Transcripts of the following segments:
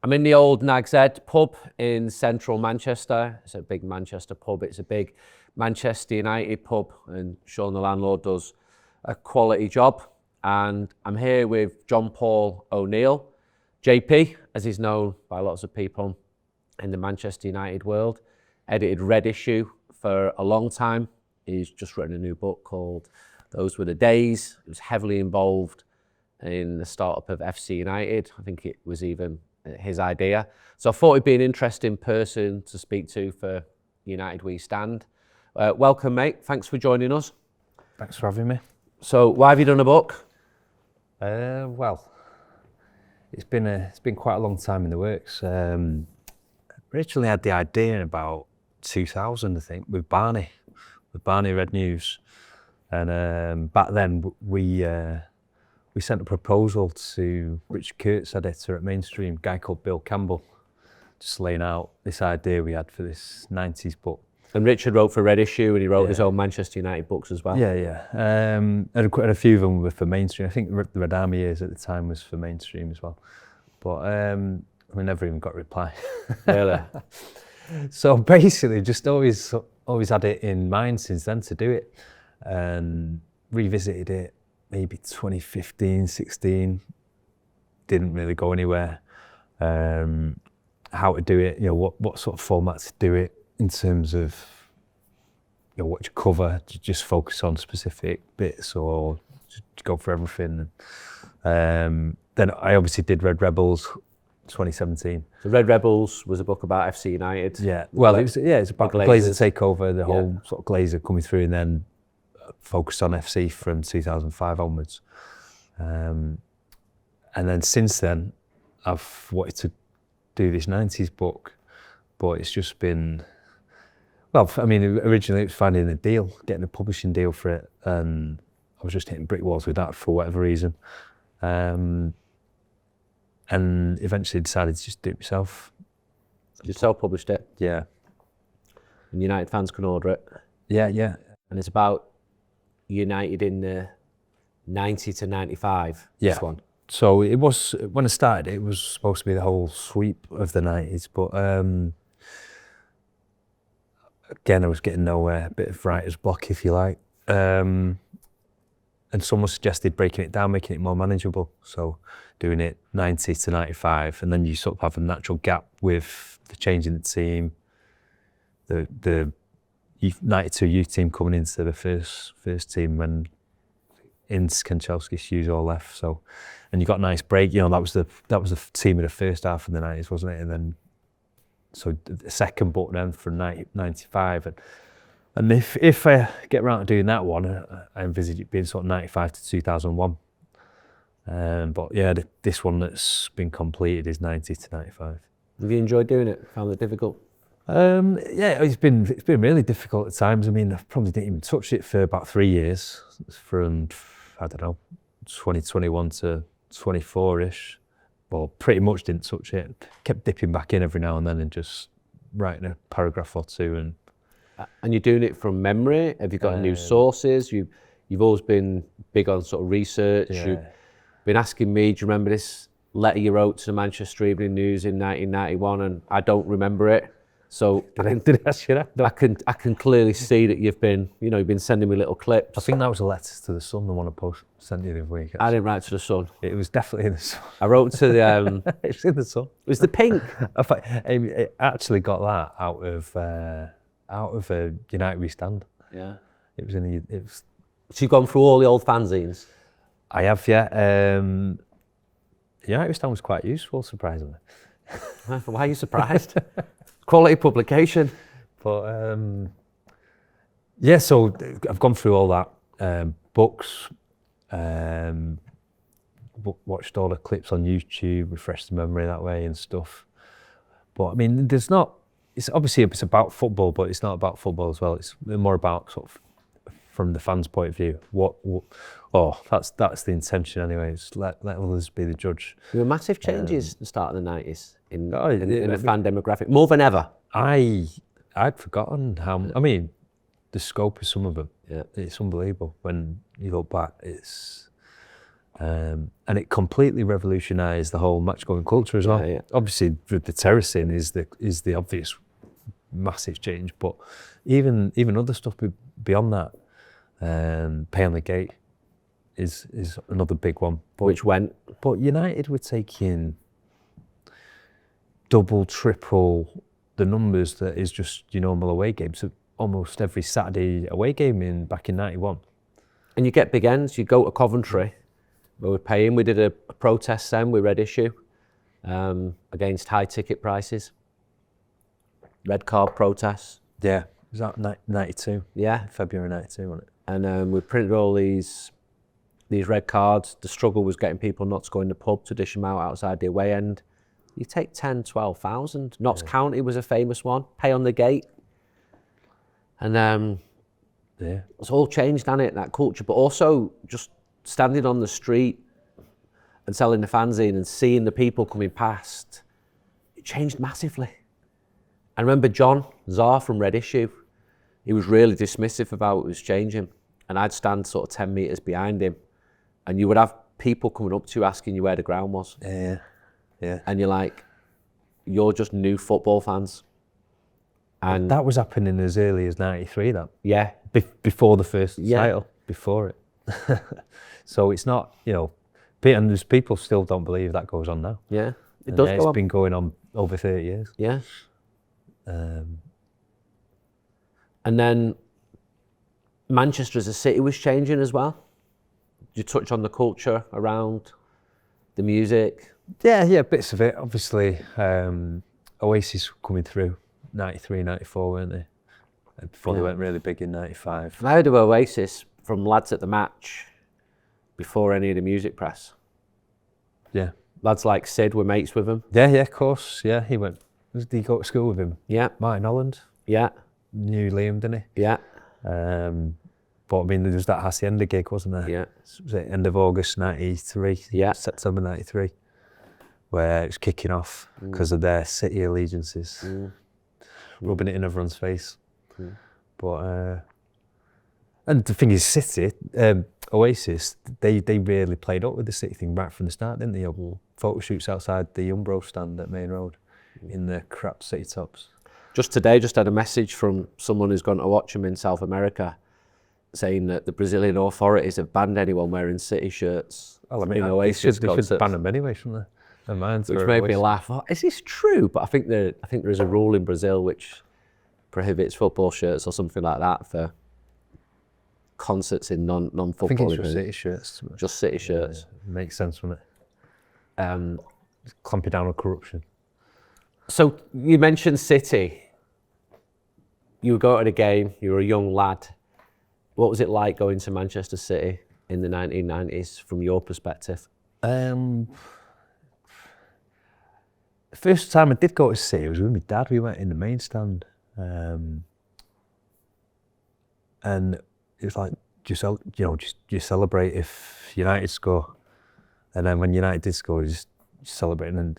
I'm in the old Nags pub in central Manchester. It's a big Manchester pub. It's a big Manchester United pub, and Sean, the landlord, does a quality job. And I'm here with John Paul O'Neill, JP, as he's known by lots of people in the Manchester United world. Edited Red Issue for a long time. He's just written a new book called Those Were the Days. He was heavily involved in the startup of FC United. I think it was even his idea. So I thought he'd be an interesting person to speak to for United We Stand. Welcome, mate. Thanks for joining us. Thanks for having me. So why have you done a book? Well, it's been quite a long time in the works. Originally had the idea in about 2000, I think, with Barney Red News, and back then we sent a proposal to Richard Kurt's editor at Mainstream, a guy called Bill Campbell, just laying out this idea we had for this 90s book. And Richard wrote for Red Issue, and he wrote his own Manchester United books as well. Yeah. And a few of them were for Mainstream. I think the Red Army Years at the time was for Mainstream as well. But we never even got a reply. Really? So basically, just always had it in mind since then to do it, and revisited it maybe 2015, 16. Didn't really go anywhere. How to do it, what sort of format to do it in terms of, what you cover. Do you just focus on specific bits or just go for everything? Then I obviously did Red Rebels 2017. So Red Rebels was a book about FC United. Yeah, well, it's about the Glazer takeover, the whole sort of Glazer coming through, and then focused on FC from 2005 onwards. And then since then, I've wanted to do this 90s book, but it's just been, well, I mean, originally it was finding a deal, getting a publishing deal for it, and I was just hitting brick walls with that for whatever reason. And eventually decided to just do it myself. You self-published it? Yeah. And United fans can order it? Yeah. And it's about United in the 90 to 95, this one. So it was, when I started, it was supposed to be the whole sweep of the 90s, but again, I was getting nowhere, a bit of writer's block, if you like. And someone suggested breaking it down, making it more manageable. So doing it 90 to 95, and then you sort of have a natural gap with the change in the team, the 92 youth team coming into the first team when Ince, Kanchelski, Hughes all left. So, and you got a nice break. That was the team of the first half of the 90s, wasn't it? And then, so the second book then from 95, and if I get around to doing that one, I envisage it being sort of 95 to 2001. But yeah, this one that's been completed is 90 to 95. Have you enjoyed doing it? Found it difficult? Yeah, it's been really difficult at times. I mean, I probably didn't even touch it for about 3 years, from, I don't know, 2021 to 24-ish. Well, pretty much didn't touch it. Kept dipping back in every now and then and just writing a paragraph or two. And you're doing it from memory? Have you got new sources? You've always been big on sort of research. Yeah. You've been asking me, do you remember this letter you wrote to the Manchester Evening News in 1991? And I don't remember it. So Did I ask you that? No. I can clearly see that you've been sending me little clips. I think that was a letter to the Sun, the one I sent you the other week. I didn't write to the Sun. It was definitely in the Sun. I wrote to the... It's in the Sun. It was the pink. I actually got that out of a United We Stand. Yeah. It was. So you've gone through all the old fanzines? I have, yeah. United We Stand was quite useful, surprisingly. Why are you surprised? Quality publication. But yeah, so I've gone through all that, books, watched all the clips on YouTube, refreshed the memory that way and stuff. But I mean, it's obviously it's about football, but it's not about football as well. It's more about sort of from the fans' point of view. That's the intention anyway. It's let others be the judge. There were massive changes at the start of the 90s in the fan demographic, more than ever. I'd forgotten how. I mean, the scope of some of them. Yeah, it's unbelievable when you look back. And it completely revolutionised the whole match-going culture as well. Yeah. Obviously, with the terracing is the obvious massive change, but even other stuff beyond that, pay on the gate is another big one. Which went. But United were taking double, triple the numbers that is just your normal away game. So almost every Saturday away game back in 91. And you get big ends. You go to Coventry, where we're paying. We did a protest then with Red Issue against high ticket prices. Red card protests. Yeah. Was that 92? Yeah. February 92, wasn't it? And we printed all these red cards. The struggle was getting people not to go in the pub to dish them out outside the away end. You take 10, 12,000. Notts County was a famous one. Pay on the gate. And it's all changed, hasn't it, that culture. But also just standing on the street and selling the fanzine and seeing the people coming past, it changed massively. I remember John Czar from Red Issue, he was really dismissive about what was changing. And I'd stand sort of 10 metres behind him and you would have people coming up to you asking you where the ground was. Yeah. And you're like, you're just new football fans. And that was happening as early as 93, that. Yeah. Before the first title, before it. So it's not, and there's people still don't believe that goes on now. Yeah, it does go on. It's been going on over 30 years. Yeah. And then Manchester as a city was changing as well. You touch on the culture around the music. Yeah, bits of it. Obviously, Oasis coming through, 93, 94, weren't they? Before they went really big in 95. I heard of Oasis from lads at the match before any of the music press. Yeah. Lads like Sid were mates with him. Yeah, of course. Yeah, did he go to school with him? Yeah. Martin Holland. Yeah. Knew Liam, didn't he? Yeah. But I mean, there was that Hacienda gig, wasn't there? Yeah. Was it end of August 93? Yeah. September 93, where it was kicking off because of their city allegiances, rubbing it in everyone's face. But and the thing is, City, Oasis, they really played up with the city thing right from the start, didn't they? Photo shoots outside the Umbro stand at Maine Road in the crap city tops. Just today, had a message from someone who's gone to watch them in South America, saying that the Brazilian authorities have banned anyone wearing city shirts. Well, I mean, Oasis they should ban them anyway, shouldn't they? Which made me laugh. Oh, is this true? But I think there is a rule in Brazil which prohibits football shirts or something like that for concerts in non-football. I think it's just city shirts. Just city shirts. Makes sense, doesn't it? Clamping down on corruption. So you mentioned City. You were going to the game, you were a young lad. What was it like going to Manchester City in the 1990s from your perspective? The first time I did go to City was with my dad. We went in the main stand. And it was like, you celebrate if United score. And then when United did score, you just celebrating, and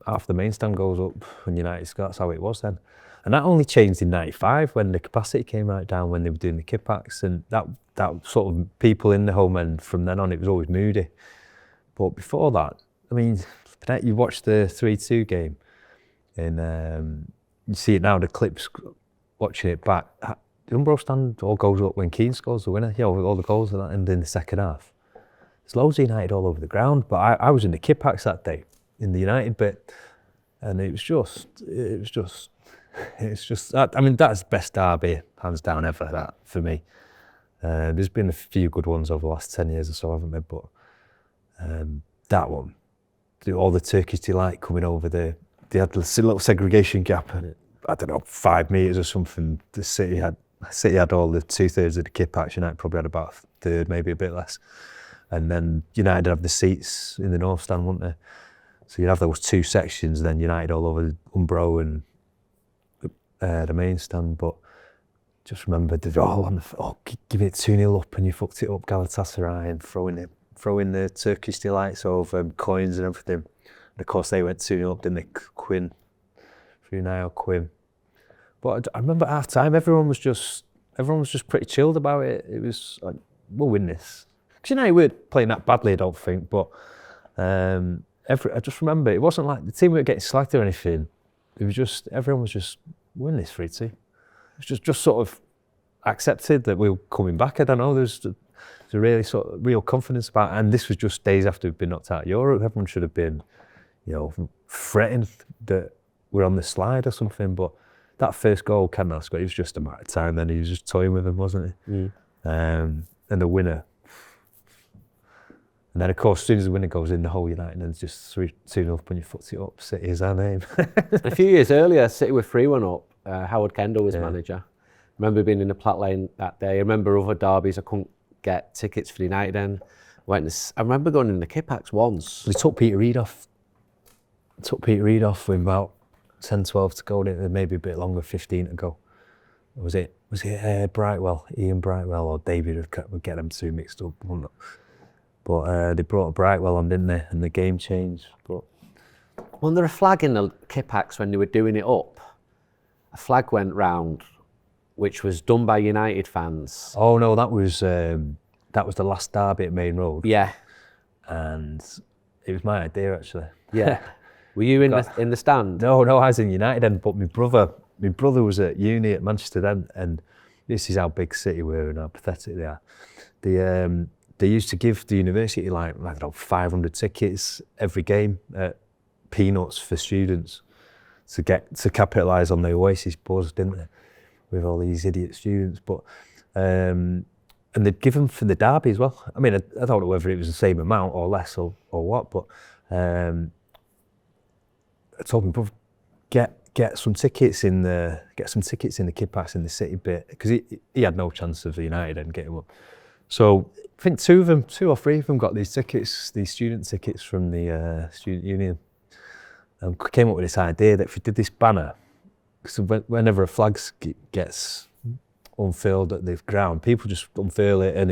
half the main stand goes up when United score. That's how it was then. And that only changed in 95 when the capacity came right down, when they were doing the kit packs, and that sort of people in the home end from then on, it was always moody. But before that, I mean, you watch the 3-2 game and you see it now, the clips, watching it back, the Umbro stand all goes up when Keane scores the winner, all the goals that end in the second half. There's loads of United all over the ground, but I was in the kit packs that day, in the United bit, and it was just, I mean, that's the best derby, hands down, ever, that, for me. There's been a few good ones over the last 10 years or so, haven't there? But that one, all the Turkish delight coming over there, they had a little segregation gap, and I don't know, 5 metres or something. The City had all the 2/3 of the kit packs. United probably had about a third, maybe a bit less. And then United have the seats in the North Stand, wouldn't they? So you'd have those two sections, and then United all over Umbro and the main stand. But just remember, give it 2-0 up and you fucked it up, Galatasaray, and throwing the Turkish delights over coins and everything. And of course they went 2-0 up, didn't they? Quinn, Funao, Quinn. But I remember at half time, everyone was just pretty chilled about it. It was like, we'll win this. Because we weren't playing that badly, I don't think, but I just remember it wasn't like the team weren't getting slagged or anything. It was just, everyone was just winning this 3-2. It was just sort of accepted that we were coming back. I don't know, there's a really sort of real confidence about it. And this was just days after we'd been knocked out of Europe. Everyone should have been, fretting that we're on the slide or something. But that first goal Cantwell scored, it was just a matter of time. Then he was just toying with them, wasn't he? And the winner. And then, of course, as soon as the winner goes in, the whole United and just 2-0 up and you foots it up. City is our name. A few years earlier, City were 3-1 up. Howard Kendall was manager. I remember being in the Platt Lane that day. I remember other derbies. I couldn't get tickets for the United end. I remember going in the Kippax once. We took Peter Reid off. With about 10, 12 to go, maybe a bit longer, 15 to go. Was it Brightwell, Ian Brightwell or David would get them two mixed up, wouldn't it? But they brought Brightwell on, didn't they? And the game changed. But wasn't there a flag in the Kippax when they were doing it up? A flag went round, which was done by United fans. Oh no, that was the last derby at Maine Road. Yeah. And it was my idea actually. Yeah. Were you in the stand? No, I was in United end, but my brother was at uni at Manchester then, and this is how big City were and how pathetic they are. They used to give the university like, I don't know, 500 tickets every game at peanuts for students to capitalise on the Oasis buzz, didn't they? With all these idiot students. But and they'd give them for the derby as well. I mean, I don't know whether it was the same amount or less or what, but I told my brother, get some tickets in the Kippax in the City bit, because he had no chance of the United and getting one. So I think two or three of them got these student tickets from the student union. And came up with this idea that if we did this banner, so whenever a flag gets unfurled at the ground, people just unfurl it and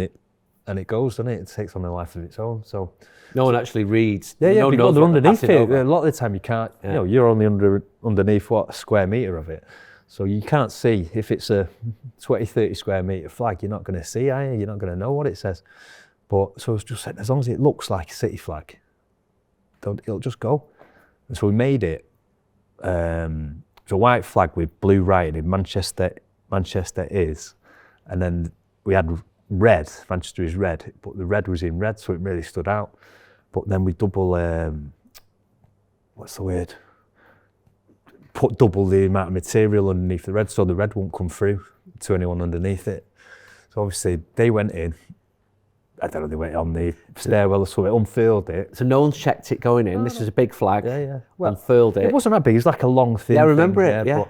it goes, doesn't it? It takes on a life of its own. So no one actually reads. Yeah, because they're underneath it. A lot of the time you can't. Yeah. You're only underneath a square metre of it. So you can't see. If it's a 20, 30 square metre flag, you're not going to see, are you? You're not going to know what it says. But so it's just said, as long as it looks like a City flag, it'll just go. And so we made it. It's a white flag with blue writing in Manchester is, and then we had red. Manchester is red, but the red was in red, so it really stood out. But then we double. What's the word? Put double the amount of material underneath the red, so the red won't come through to anyone underneath it. So obviously they went in. I don't know, they went on the stairwell or something, unfurled it. So no one's checked it going in. This is a big flag. Yeah. Well, unfurled it. It wasn't that big. It was like a long thing. Yeah, I remember it. Yeah.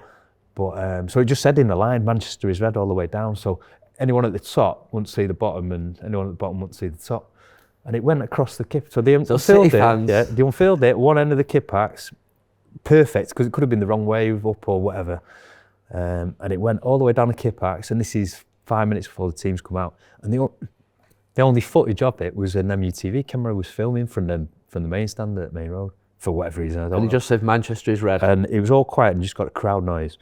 But so it just said in the line, Manchester is red all the way down. So anyone at the top wouldn't see the bottom, and anyone at the bottom wouldn't see the top. And it went across the kip. So they unfurled it. Yeah, they unfurled it. One end of the Kippax, perfect, because it could have been the wrong way up or whatever. And it went all the way down the Kippax. And this is 5 minutes before the teams come out. And the only footage of it was an MUTV camera was filming from the main stand at Main Road for whatever reason. I don't know. And it just said Manchester is red. And it was all quiet and just got a crowd noise.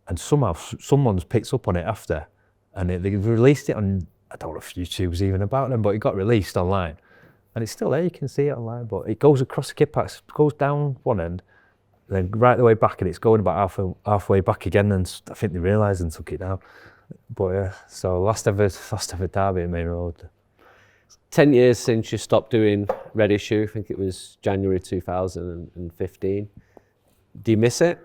And somehow someone's picked up on it after, and they released it on, I don't know if YouTube's even about them, but it got released online. And it's still there, you can see it online, but it goes across the Kippax, goes down one end, then right the way back, and it's going about halfway back again, and I think they realised and took it down. But yeah, so last ever derby at Main Road. 10 years since you stopped doing Red Issue, I think it was January 2015. Do you miss it?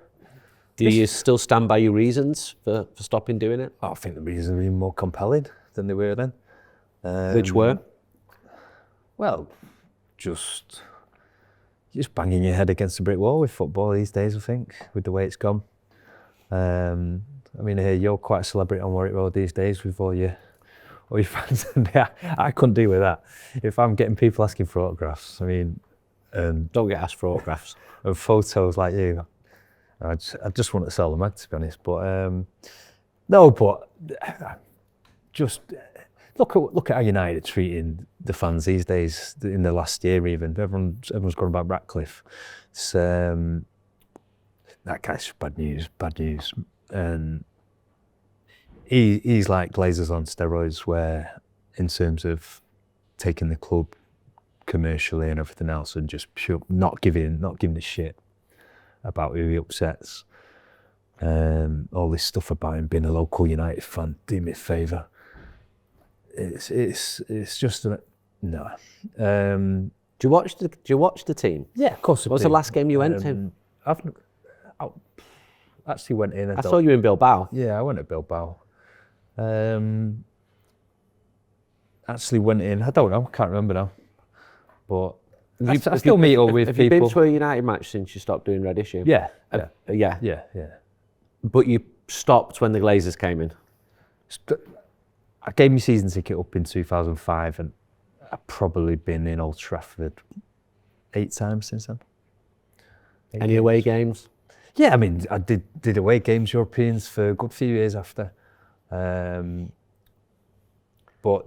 Do you still stand by your reasons for stopping doing it? I think the reasons are even more compelling than they were then. Which were? Well, just banging your head against a brick wall with football these days, I think, with the way it's gone. I mean, you're quite a celebrity on Warwick Road these days with all your fans. I couldn't deal with that. If I'm getting people asking for autographs, I mean... don't get asked for autographs. And photos like you, I just want to sell them out, to be honest. But just look at how United are treating the fans these days. In the last year, even everyone's gone about Ratcliffe. It's, that guy's bad news. And he's like Glazers on steroids, where in terms of taking the club commercially and everything else, and just not giving a shit about who he upsets. All this stuff about him being a local United fan, do me a favour. It's just no. Do you watch the team? Yeah, of course. What was the last game you went to? I actually went in. I saw you in Bilbao. Yeah, I went to Bilbao. Actually went in. I don't know. I can't remember now. But I still meet up with people. Have you been to a United match since you stopped doing red issue? Yeah. Yeah. Yeah. But you stopped when the Glazers came in? I gave my season ticket up in 2005, and I've probably been in Old Trafford 8 times since then. Any away games? Yeah, I mean, I did away games, Europeans, for a good few years after. But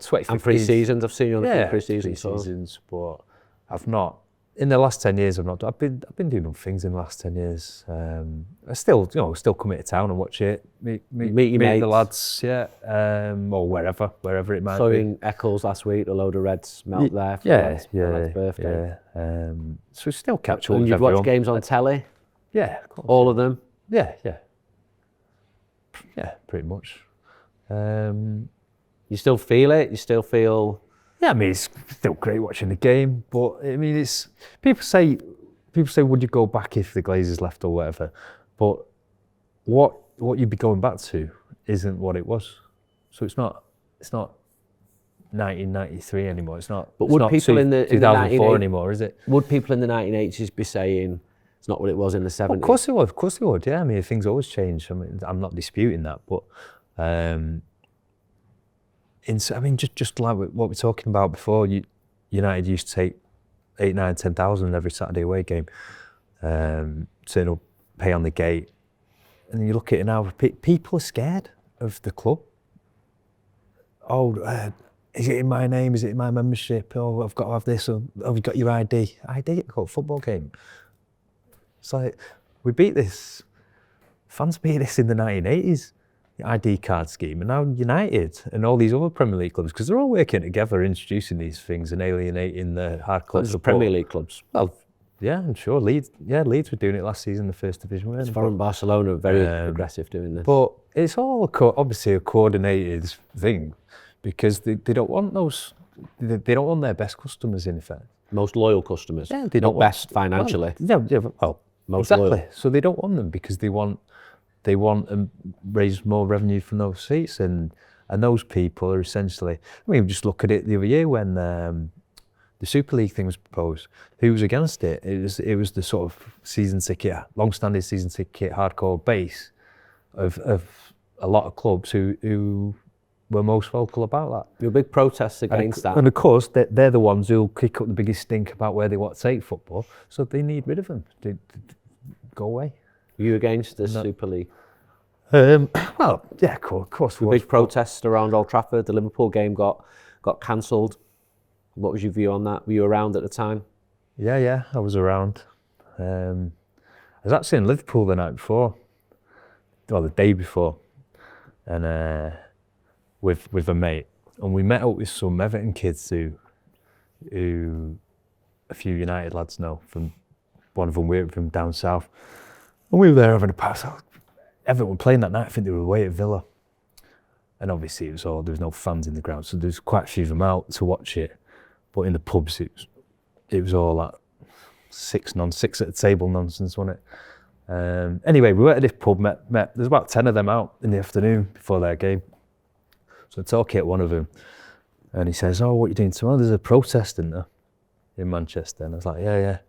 2015... And pre-seasons, I've seen you on the pre-seasons. Pre-seasons, but I've not. In the last 10 years, I've not. I've been doing other things in the last 10 years. I still come into town and watch it. Meet your mates, the lads, yeah, or wherever it might be. So in Eccles last week, a load of Reds melt there for Red's birthday. Yeah. So we still catch up. And you'd watch games on telly? Yeah, of course. All of them? Yeah, pretty much. You still feel it? You still feel? Yeah, I mean, it's still great watching the game, but I mean, it's people say, would you go back if the Glazers left or whatever? But what you'd be going back to isn't what it was. So it's not 1993 anymore. It's not. But would people in the 2004 anymore, is it? Would people in the 1980s be saying it's not what it was in the 70s? Well, of course they would. Yeah, I mean, things always change. I mean, I'm not disputing that, but. Just like what we're talking about before, United used to take 8, 9, 10,000 every Saturday away game, turn up, pay on the gate, and you look at it now. People are scared of the club. Oh, is it in my name? Is it in my membership? Oh, I've got to have this. Or have you got your ID? ID at a football game. It's like we beat this. Fans beat this in the 1980s. The ID card scheme, and now United and all these other Premier League clubs, because they're all working together, introducing these things and alienating the hardcore support. Premier League clubs. Well, yeah, I'm sure Leeds were doing it last season, the First Division. Foreign Barcelona are very aggressive doing this. But it's all obviously a coordinated thing, because they don't want those. They don't want their best customers, in effect. Most loyal customers. Yeah, they don't want best financially. Most exactly. Loyal. So they don't want them because they want and raise more revenue from those seats, and those people are essentially. I mean, just look at it the other year when the Super League thing was proposed. Who was against it? It was the sort of season ticket, long-standing season ticket, hardcore base of a lot of clubs who were most vocal about that. There were big protests against that. And of course, they're the ones who'll kick up the biggest stink about where they want to take football. So they need rid of them. They go away. Were you against the Super League? Well, yeah, of course. The big protests around Old Trafford. The Liverpool game got cancelled. What was your view on that? Were you around at the time? Yeah, I was around. I was actually in Liverpool the night before, well, the day before, and with a mate, and we met up with some Everton kids who a few United lads know. From one of them, we're from down south. And we were there having a pass. Everton were playing that night. I think they were away at Villa. And obviously there was no fans in the ground, so there's quite a few of them out to watch it. But in the pubs, it was all that six at the table nonsense, wasn't it? Anyway, we went to this pub, met. There's about 10 of them out in the afternoon before their game. So I talk at one of them, and he says, "Oh, what are you doing tomorrow? There's a protest in there in Manchester." And I was like, "Yeah."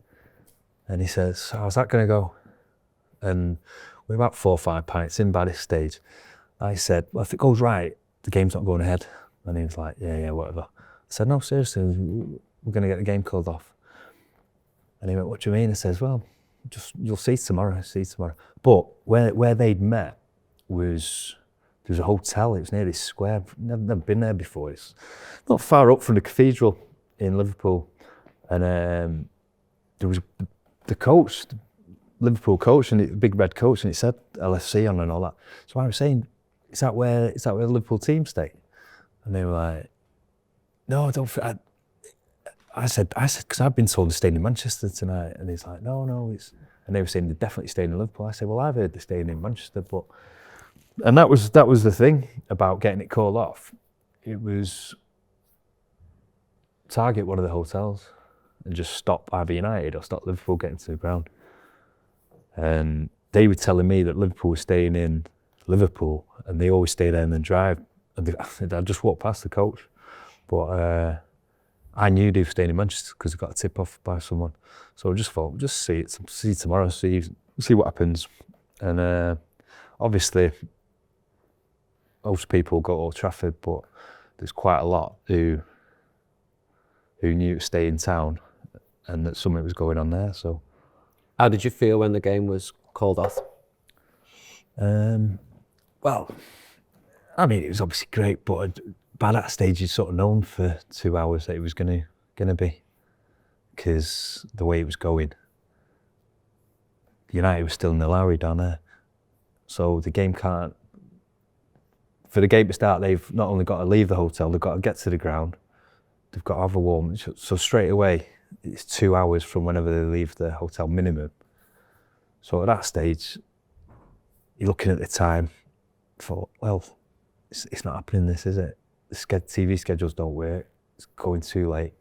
And he says, "How's that going to go?" And we're about 4 or 5 pints in by this stage. I said, "Well, if it goes right, the game's not going ahead." And he was like, yeah, whatever. I said, "No, seriously, we're going to get the game called off." And he went, "What do you mean?" I says, "Well, you'll see tomorrow. But where they'd met there was a hotel. It was near this square. Never been there before. It's not far up from the cathedral in Liverpool. And there was the coach, Liverpool coach, and the big red coach, and it said LFC on and all that. So I was saying, is that where the Liverpool team stay? And they were like, "No, I don't. I said, because I've been told they're staying in Manchester tonight, and he's like, no, and they were saying they're definitely staying in Liverpool. I said, well, I've heard they're staying in Manchester, and that was the thing about getting it called off. It was target one of the hotels and just stop either United or stop Liverpool getting to the ground. And they were telling me that Liverpool was staying in Liverpool, and they always stay there and then drive. And I just walked past the coach, but I knew they were staying in Manchester because I got a tip off by someone. So I just thought, just see tomorrow, see what happens. And obviously, most people go to Old Trafford, but there's quite a lot who knew to stay in town and that something was going on there. So, how did you feel when the game was called off? Well, I mean, it was obviously great, but by that stage, you'd sort of known for 2 hours that it was gonna be, because the way it was going, United was still in the Lowry down there, so the game can't. For the game to start, they've not only got to leave the hotel, they've got to get to the ground, they've got to have a warm. So straight away, it's 2 hours from whenever they leave the hotel minimum. So at that stage, you're looking at the time, thought, well, it's not happening, this, is it? The TV schedules don't work, it's going too late.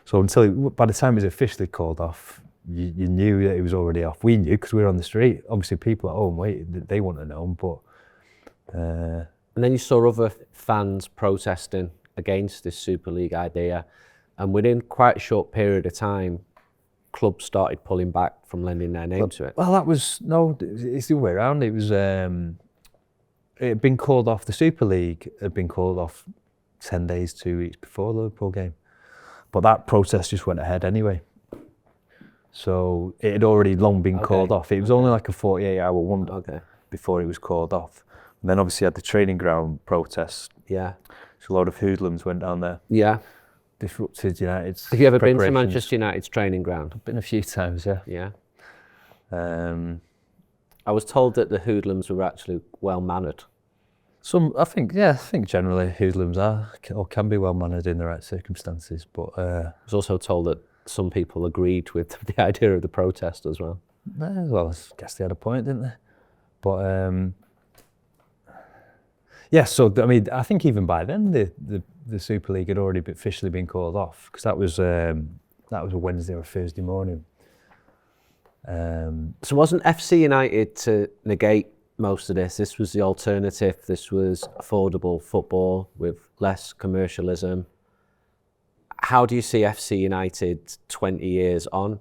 So by the time it was officially called off, you knew that it was already off. We knew because we were on the street. Obviously people at home waited, they wouldn't have known, but... And then you saw other fans protesting against this Super League idea, and within quite a short period of time, clubs started pulling back from lending their name to it. Well, it's the other way around. It was... it had been called off, the Super League had been called off 10 days, 2 weeks before the Liverpool game. But that protest just went ahead anyway. So it had already long been called off. It was only like a 48-hour wonder before it was called off. And then obviously had the training ground protest. Yeah. So a lot of hoodlums went down there. Yeah. Disrupted United's Have you ever been to Manchester United's training ground? I've been a few times, yeah. Yeah. I was told that the hoodlums were actually well-mannered. I think generally hoodlums are or can be well-mannered in the right circumstances, but... I was also told that some people agreed with the idea of the protest as well. Well, I guess they had a point, didn't they? But, yeah, so, I mean, I think even by then, the Super League had already officially been called off, because that was a Wednesday or a Thursday morning. So wasn't FC United to negate most of this? This was the alternative. This was affordable football with less commercialism. How do you see FC United 20 years on?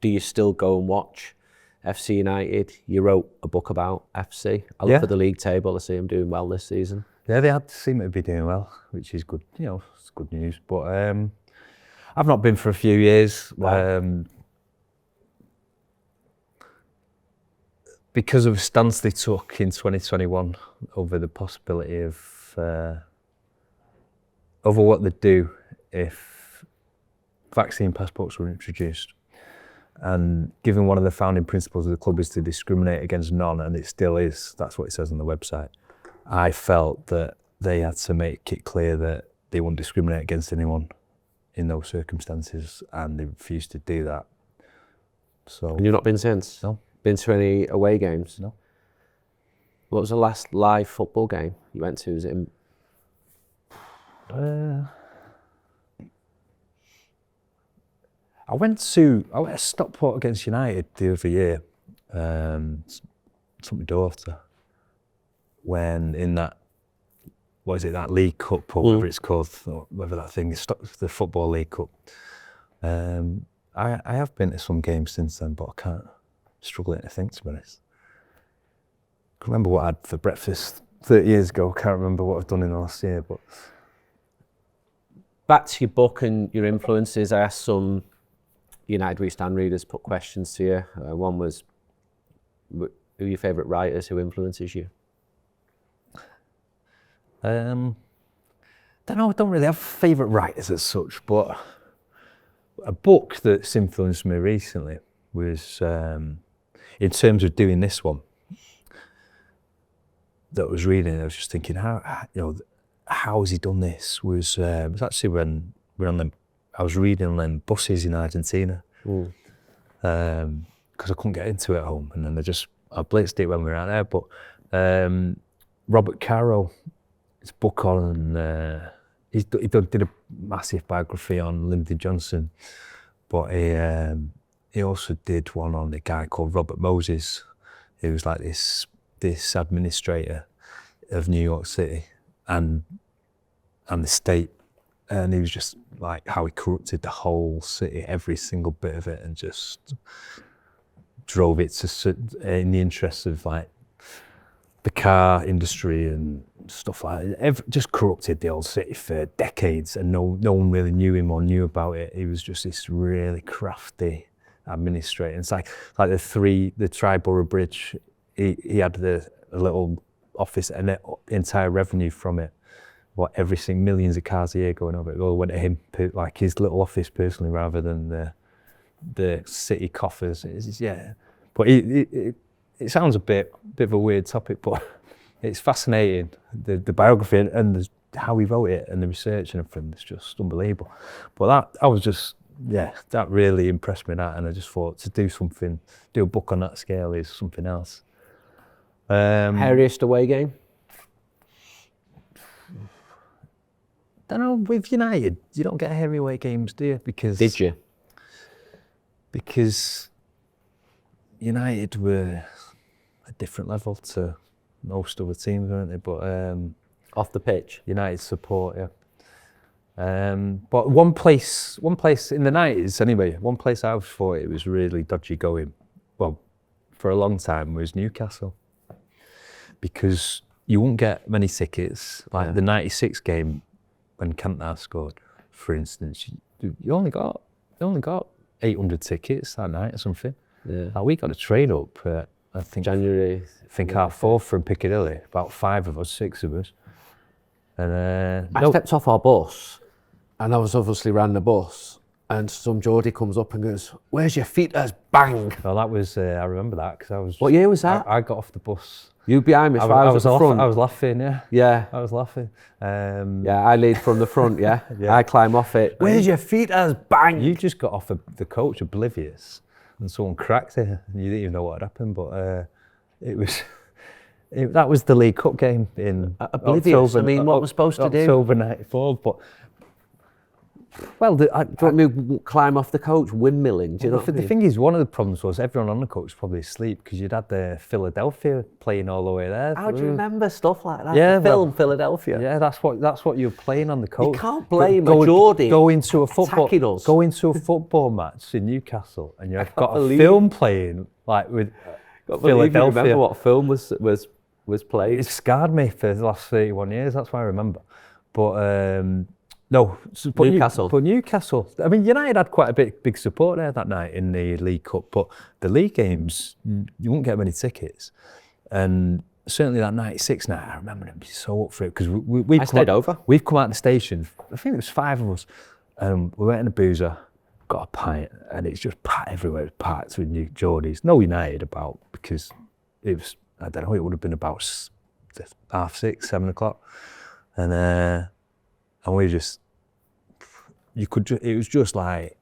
Do you still go and watch FC United? You wrote a book about FC. I look at the league table. I see them doing well this season. Yeah, they seem to be doing well, which is good. You know, it's good news. But I've not been for a few years. Right. Because of a stance they took in 2021 over the possibility of over what they'd do if vaccine passports were introduced. And given one of the founding principles of the club is to discriminate against none, and it still is, that's what it says on the website, I felt that they had to make it clear that they wouldn't discriminate against anyone in those circumstances, and they refused to do that. So. And you've not been since? No. Been to any away games? No. What was the last live football game you went to? Was it in... I went to Stockport against United the other year. Took my daughter when in that, what is it, that League Cup or whatever it's called, or whatever that thing is, the Football League Cup. I have been to some games since then, but I can't. Struggling to think, to be honest. I can remember what I had for breakfast 30 years ago. I can't remember what I've done in the last year. But back to your book and your influences, I asked some United We Stand readers put questions to you. One was, who are your favourite writers? Who influences you? Don't know. I don't really have favourite writers as such, but a book that's influenced me recently was. In terms of doing this one, that I was reading, I was just thinking, how has he done this? Was actually when we were on the I was reading on buses in Argentina Mm. because I couldn't get into it at home, and then I blitzed it when we were out there. But Robert Caro, his book on he did a massive biography on Lyndon Johnson, but he also did one on a guy called Robert Moses, who was like this administrator of New York City and the state, and he was just like how he corrupted the whole city, every single bit of it, and just drove it in the interests of like the car industry and stuff like that. Just corrupted the old city for decades, and no one really knew him or knew about it. He was just this really crafty administrator. It's like the Tri-Borough Bridge. He had a little office, and the entire revenue from it, millions of cars a year going over it, all went to him, like his little office personally, rather than the city coffers. But it sounds a bit of a weird topic, but it's fascinating. The biography and how he wrote it and the research and everything is just unbelievable. But that really impressed me, and I just thought to do a book on that scale is something else. Hairiest away game? Don't know, with United, you don't get hairy away games, do you? Did you? Because United were a different level to most other teams, weren't they? But Off the pitch? United support, yeah. But one place in the 90s anyway, one place I always thought it was really dodgy going, well, for a long time, was Newcastle. Because you wouldn't get many tickets. Like the 96 game when Cantona scored, for instance, you only got 800 tickets that night or something. Yeah. Like we got a train up, I think January. I think 4:30 from Piccadilly, about 6 of us. And I stepped off our bus, and I was obviously ran the bus, and some Geordie comes up and goes, "Where's your feeters?" Bang! Well, that was, I remember that, because I was... What year was that? I got off the bus. You behind me, so I was at the front. I was laughing, yeah. Yeah. I was laughing. Yeah, I lead from the front, yeah. I climb off it. Where's your feeters? Bang! You just got off the coach oblivious, and someone cracked it, and you didn't even know what had happened, but that was the League Cup game in oblivious. October, I mean, what we're supposed to do? October 94, but... Well, do you want me to climb off the coach, windmilling? Do you know what I mean? The thing is, one of the problems was everyone on the coach was probably asleep, because you'd had the Philadelphia playing all the way there. How do you remember stuff like that? Yeah, the film Philadelphia. Yeah, that's what you were playing on the coach. You can't blame a Geordie go into a football match in Newcastle, and you've got a film playing like with Philadelphia. You remember what film was played? It scarred me for the last 31 years. That's why I remember. But Newcastle. But Newcastle. I mean, United had quite a big support there that night in the League Cup, but the league games, you wouldn't get many tickets. And certainly that 96 night, I remember them being so up for it, because we stayed over. We've come out of the station, I think it was 5 of us, and we went in a boozer, got a pint, and it's just packed everywhere. It was packed with New Geordies. No United about, because it was, I don't know, it would have been about 6:30, 7 o'clock. And we just, it was just like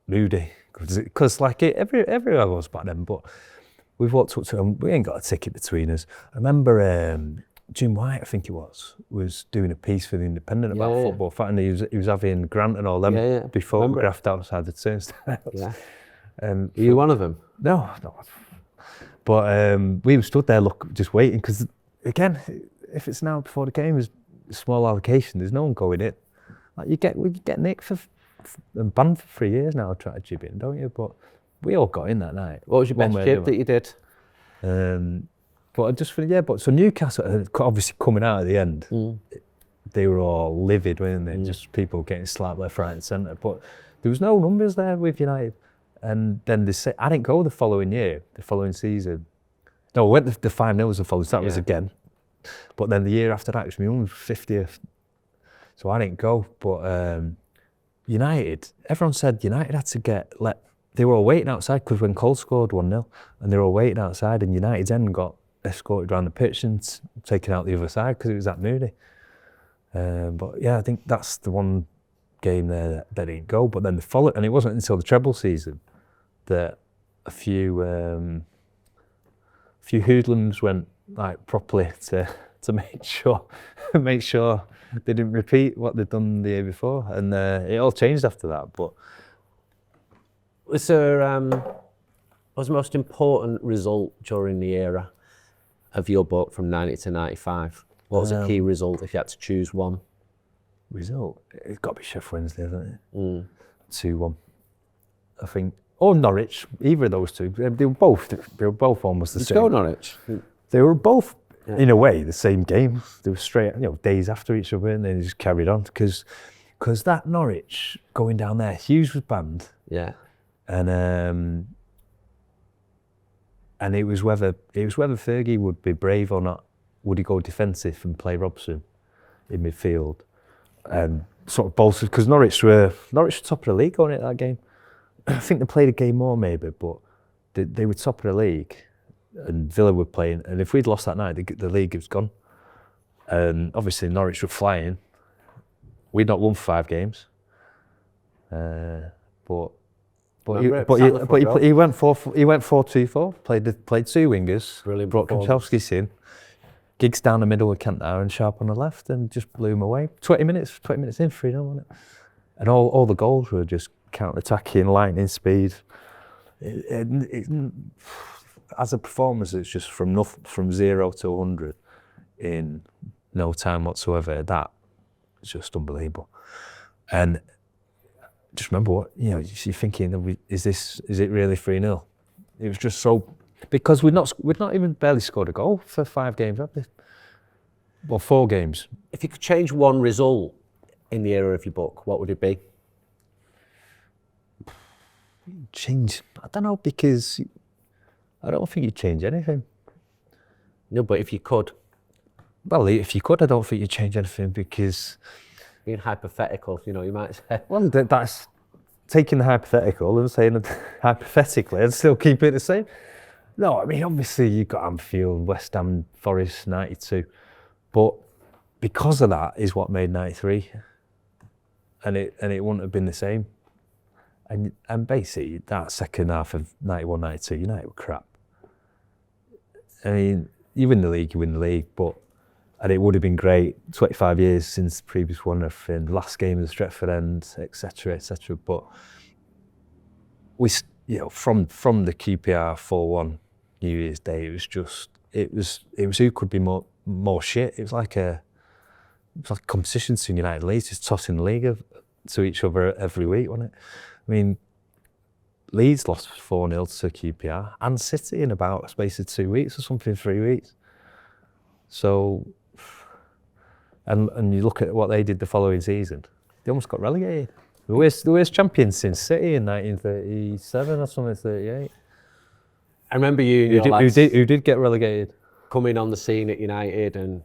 moody, because like everywhere was back then, but we've walked up to them, we ain't got a ticket between us. I remember Jim White, I think it was doing a piece for The Independent about football, and he was having Grant and all them be photographed outside the turnstiles. Yeah. Are you one of them? No. But we were stood there just waiting, because again, if it's now before the game, there's a small allocation, there's no one going in. Like we get nicked and banned for 3 years now, trying to jib in, don't you? But we all got in that night. What was your best jib that you did? But I just think, so Newcastle, obviously coming out at the end, they were all livid, weren't they? Just people getting slapped left, right and centre. But there was no numbers there with United. And then I didn't go the following season. No, I went to the 5-0 the following, so that was again. But then the year after that, it was my own 50th. So I didn't go, but United, everyone said United had to they were all waiting outside, because when Cole scored 1-0, and they were all waiting outside, and United's end got escorted around the pitch and taken out the other side, because it was that moody. But yeah, I think that's the one game there that didn't go. But then and it wasn't until the treble season that a few hoodlums went like properly to make sure they didn't repeat what they'd done the year before, and it all changed after that. But was there was the most important result during the era of your book from 90 to 95? What was a key result if you had to choose one? Result? It's got to be Sheffield Wednesday, hasn't it? 2-1, I think. Or Norwich, either of those two. They were both almost the same. Let's go Norwich. They were both, in a way, the same game. They were straight, days after each other, and they just carried on. Because that Norwich going down there, Hughes was banned. Yeah. And it was whether Fergie would be brave or not. Would he go defensive and play Robson in midfield, and sort of bolstered, because Norwich were top of the league going into that game. I think they played a game more maybe, but they were top of the league, and Villa were playing. And if we'd lost that night, the league was gone. And obviously Norwich were flying. We'd not won 5 games, but he went 4-2-4. Played 2 wingers. Brilliant. Brought Kanchelskis in. Giggs down the middle with Kantner and Sharp on the left, and just blew him away. 20 minutes in, 3-0, wasn't it? And all the goals were just counter-attacking, lightning speed. As a performance, it's just from 0 to 100 in no time whatsoever. That is just unbelievable. And just remember you're thinking, is it really 3-0? It was just so, because we'd not even barely scored a goal for 5 games, have we? Well, 4 games. If you could change one result in the era of your book, what would it be? Change? I don't know, because I don't think you'd change anything. No, but if you could. Well, if you could, I don't think you'd change anything, because... Being hypothetical, you might say. Well, that's taking the hypothetical and saying hypothetically, I'd still keep it the same. No, I mean, obviously you've got Anfield, West Ham, Forest, 92. But because of that is what made 93. And it wouldn't have been the same. And basically, that second half of 91, 92, United were crap. I mean, you win the league, and it would have been great, 25 years since the previous one, everything, last game of the Stretford end, etc., etc. But we, from the QPR 4-1 New Year's Day, it was who could be more shit. It was like a competition to United and Leeds, just tossing the league to each other every week, wasn't it? I mean, Leeds lost 4-0 to QPR and City in about a space of 2 weeks or something, 3 weeks. So, and you look at what they did the following season, they almost got relegated. The worst champions since City in 1937 or something, 38. I remember you who did get relegated, coming on the scene at United and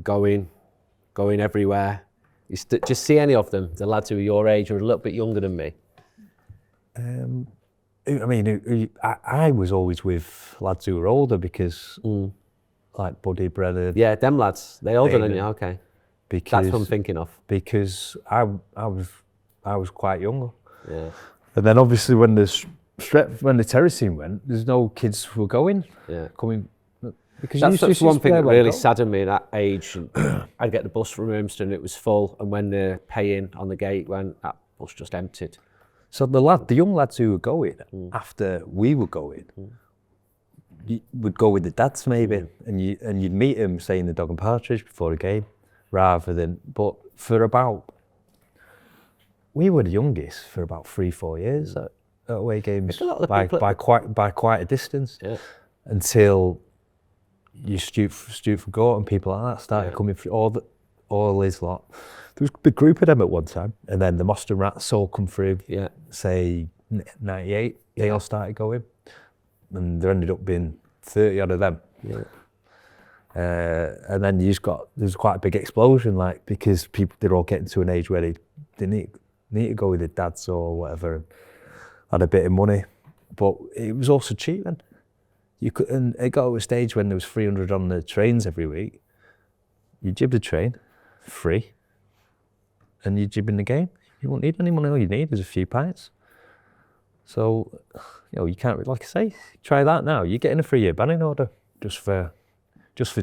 going everywhere. Just see any of them, the lads who are your age or a little bit younger than me? I mean, I was always with lads who were older, because like Buddy, Brennan. Yeah, them lads, they're older than you, okay. Because that's what I'm thinking of. Because I was quite young. Yeah. And then obviously when the terracing went, there's no kids who were coming. Because that's one thing that really saddened me at that age. I'd get the bus from Urmston, and it was full, and when the pay-in on the gate went, that bus just emptied. So the young lads who were going after we were going, you would go with the dads maybe, and you'd meet them, say, in the Dog and Partridge before the game, but we were the youngest for about 3-4 years at away games by quite a distance, until you Stuart for Gort and people like that started coming through, all his lot. There was a big group of them at one time, and then the Moston Rats all come through, say 98, they all started going, and there ended up being 30 out of them. And then there's quite a big explosion, like, because they're all getting to an age where they need to go with their dads or whatever, and had a bit of money, but it was also cheap then. And it got to a stage when there was 300 on the trains every week. You jib the train, free. and you're jibbing the game. You won't need any money. All you need is a few pints. So, you can't, like I say, try that now. You're getting a 3-year banning order just for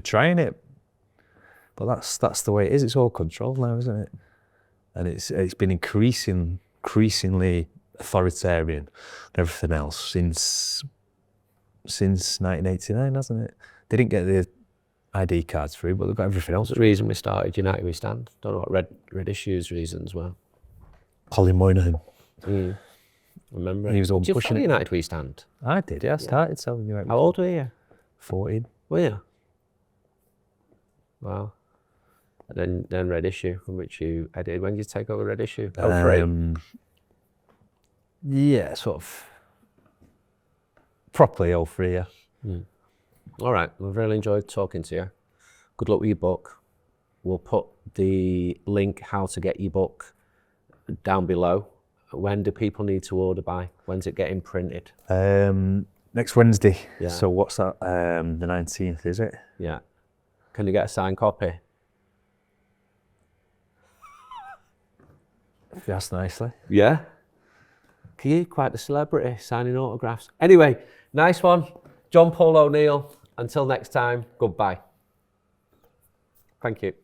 trying it. But that's the way it is. It's all controlled now, isn't it? And it's been increasingly authoritarian and everything else since 1989, hasn't it? They didn't get the ID cards through, but they've got everything else. That's the reason we started United We Stand. Don't know what Red Issues reasons were. Colin Moynihan. Remember? He was all did you pushing follow it. United We Stand? I did, yeah. I started selling you. How old were you? 14. Were you? Wow. And then Red Issue, from which you edited. When did you take over Red Issue? 03? Yeah, sort of properly 03, yeah. All right, we've really enjoyed talking to you. Good luck with your book. We'll put the link how to get your book down below. When do people need to order by? When's it getting printed? Next Wednesday. Yeah. So what's that? The 19th, is it? Yeah. Can you get a signed copy? If you ask nicely. Yeah. You're quite the celebrity, signing autographs. Anyway, nice one. John Paul O'Neill. Until next time, goodbye. Thank you.